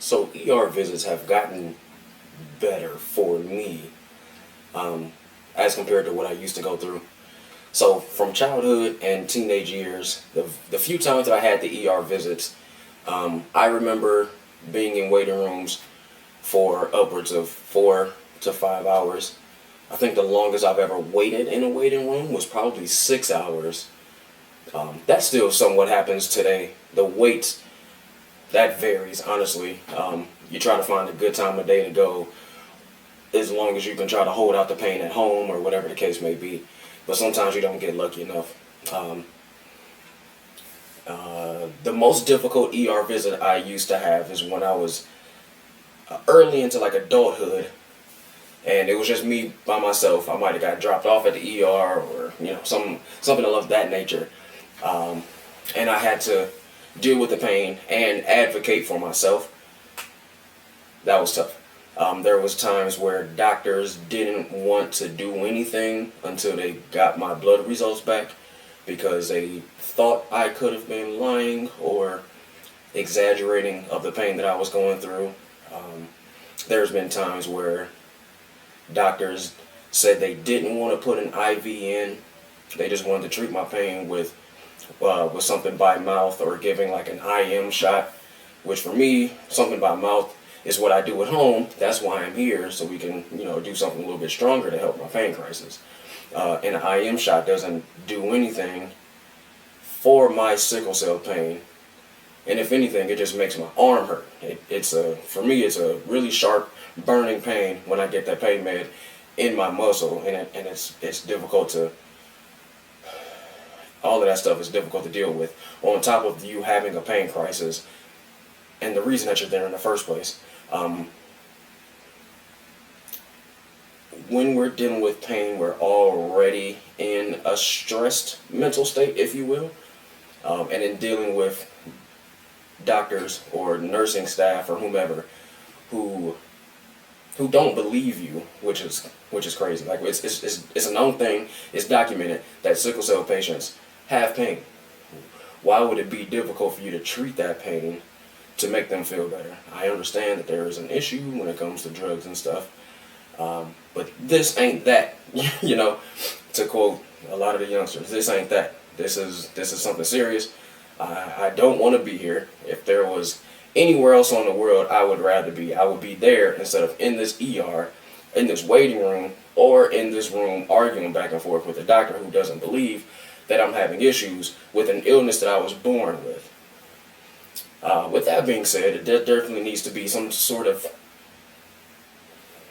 So ER visits have gotten better for me as compared to what I used to go through. So from childhood and teenage years, the few times that I had the ER visits, I remember being in waiting rooms for upwards of 4 to 5 hours. I think the longest I've ever waited in a waiting room was probably 6 hours. That still somewhat happens today. The wait, that varies, honestly. You try to find a good time of day to go as long as you can try to hold out the pain at home or whatever the case may be. But sometimes you don't get lucky enough. The most difficult ER visit I used to have is when I was early into like adulthood, and it was just me by myself. I might have got dropped off at the ER or something of that nature, and I had to deal with the pain and advocate for myself. That was tough. There was times where doctors didn't want to do anything until they got my blood results back because they thought I could have been lying or exaggerating of the pain that I was going through. There's been times where doctors said they didn't want to put an IV in. They just wanted to treat my pain with something by mouth or giving like an IM shot, which for me, something by mouth is what I do at home. That's why I'm here, so we can, do something a little bit stronger to help my pain crisis. And an IM shot doesn't do anything for my sickle cell pain. And if anything, it just makes my arm hurt. For me, it's a really sharp, burning pain when I get that pain med in my muscle, and it's difficult to. All of that stuff is difficult to deal with. On top of you having a pain crisis, and the reason that you're there in the first place. When we're dealing with pain, we're already in a stressed mental state, if you will, and in dealing with doctors or nursing staff or whomever who don't believe you, which is crazy. Like it's a known thing. It's documented that sickle cell patients have pain. Why would it be difficult for you to treat that pain to make them feel better? I understand that there is an issue when it comes to drugs and stuff, but this ain't that. To quote a lot of the youngsters, this ain't that. This is something serious. I don't want to be here. If there was anywhere else on the world I would rather be, I would be there instead of in this ER, in this waiting room, or in this room arguing back and forth with a doctor who doesn't believe that I'm having issues with an illness that I was born with. With that being said, there definitely needs to be some sort of,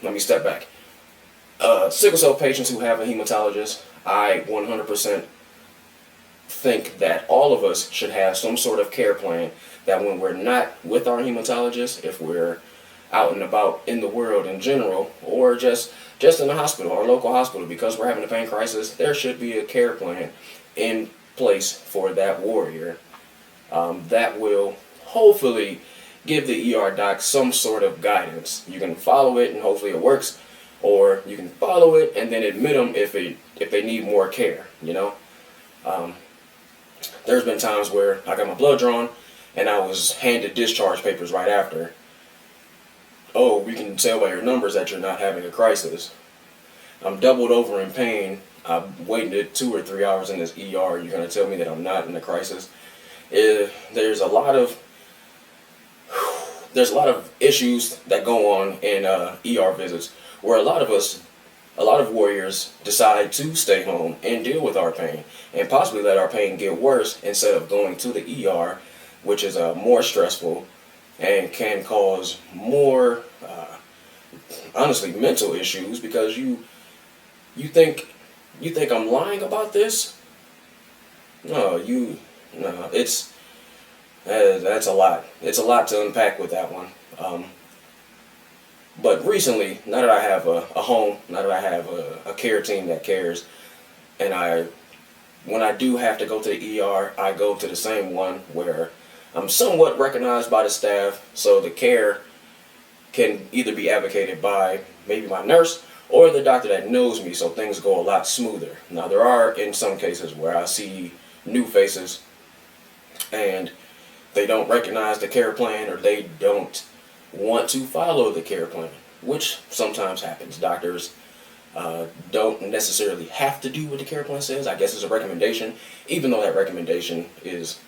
let me step back. Sickle cell patients who have a hematologist, I 100% think that all of us should have some sort of care plan that when we're not with our hematologist, if we're out and about in the world in general, or just in the hospital, our local hospital, because we're having a pain crisis, there should be a care plan in place for that warrior that will hopefully give the ER doc some sort of guidance. You can follow it and hopefully it works, or you can follow it and then admit them if they need more care. There's been times where I got my blood drawn and I was handed discharge papers right after. Oh, we can tell by your numbers that you're not having a crisis. I'm doubled over in pain. I've waited 2 or 3 hours in this ER. You're going to tell me that I'm not in a crisis? There's a lot of issues that go on in ER visits where a lot of warriors decide to stay home and deal with our pain and possibly let our pain get worse instead of going to the ER, which is more stressful and can cause more, honestly, mental issues because you think I'm lying about this? No, that's a lot. It's a lot to unpack with that one. But recently, now that I have a home, now that I have a care team that cares, and when I do have to go to the ER, I go to the same one where I'm somewhat recognized by the staff, so the care can either be advocated by maybe my nurse or the doctor that knows me, so things go a lot smoother. Now, there are in some cases where I see new faces and they don't recognize the care plan, or they don't want to follow the care plan, which sometimes happens. Doctors don't necessarily have to do what the care plan says. I guess it's a recommendation, even though that recommendation is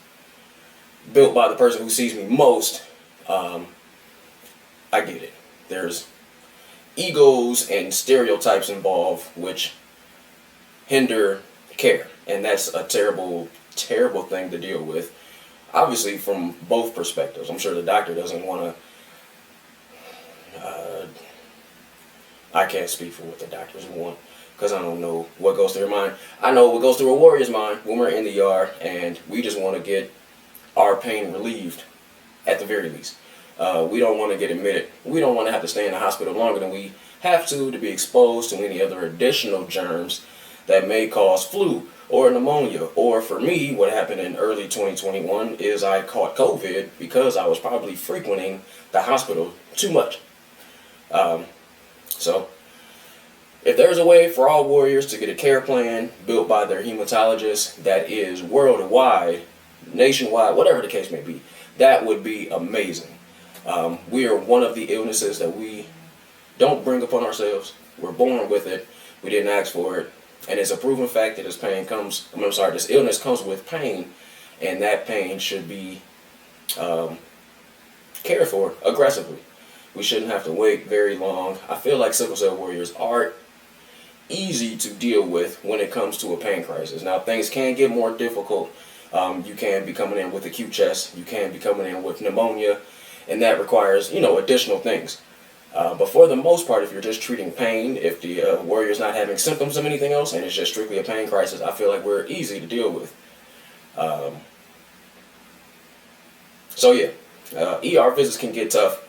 built by the person who sees me most. I get it. There's egos and stereotypes involved which hinder care, and that's a terrible, terrible thing to deal with. Obviously, from both perspectives. I'm sure the doctor doesn't want to. I can't speak for what the doctors want because I don't know what goes through their mind. I know what goes through a warrior's mind when we're in the ER and we just want to get our pain relieved at the very least. We don't want to get admitted. We don't want to have to stay in the hospital longer than we have to be exposed to any other additional germs that may cause flu or pneumonia. Or for me, what happened in early 2021 is I caught COVID because I was probably frequenting the hospital too much. So if there's a way for all warriors to get a care plan built by their hematologist that is worldwide, nationwide, whatever the case may be, that would be amazing. We are one of the illnesses that we don't bring upon ourselves. We're born with it. We didn't ask for it. And it's a proven fact that this illness comes with pain, and that pain should be cared for aggressively. We shouldn't have to wait very long. I feel like sickle cell warriors are easy to deal with when it comes to a pain crisis. Now, things can get more difficult. You can be coming in with acute chest. You can be coming in with pneumonia, and that requires, additional things. But for the most part, if you're just treating pain, if the warrior's not having symptoms of anything else, and it's just strictly a pain crisis, I feel like we're easy to deal with. ER visits can get tough.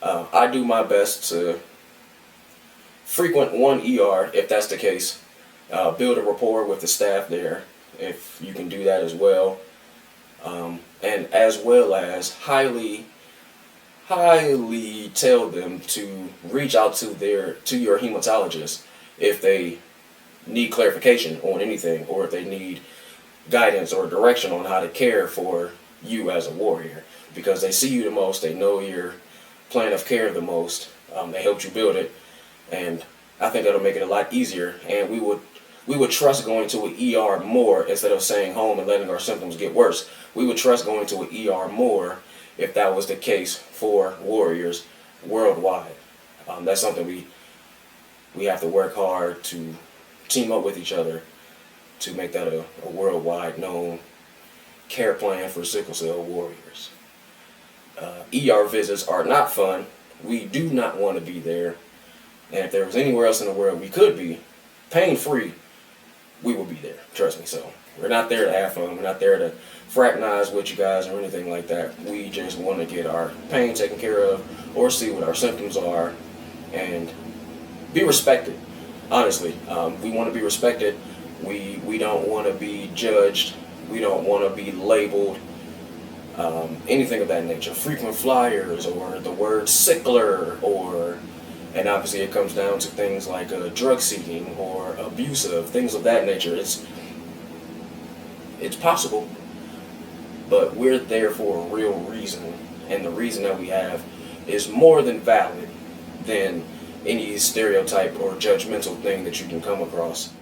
I do my best to frequent one ER if that's the case. Build a rapport with the staff there if you can do that as well. And as well as highly tell them to reach out to your hematologist if they need clarification on anything, or if they need guidance or direction on how to care for you as a warrior, because they see you the most, they know your plan of care the most, they helped you build it, and I think that'll make it a lot easier, and we would trust going to an ER more instead of staying home and letting our symptoms get worse. We would trust going to an ER more if that was the case for warriors worldwide. That's something we have to work hard to team up with each other to make that a worldwide known care plan for sickle cell warriors. ER visits are not fun. We do not want to be there. And if there was anywhere else in the world we could be pain-free, we will be there. Trust me. So we're not there to have fun. We're not there to fraternize with you guys or anything like that. We just want to get our pain taken care of, or see what our symptoms are, and be respected. Honestly, we want to be respected. We don't want to be judged. We don't want to be labeled. Anything of that nature. Frequent flyers, or the word sickler, and obviously it comes down to things like drug seeking or abusive, things of that nature. It's possible, but we're there for a real reason, and the reason that we have is more than valid than any stereotype or judgmental thing that you can come across.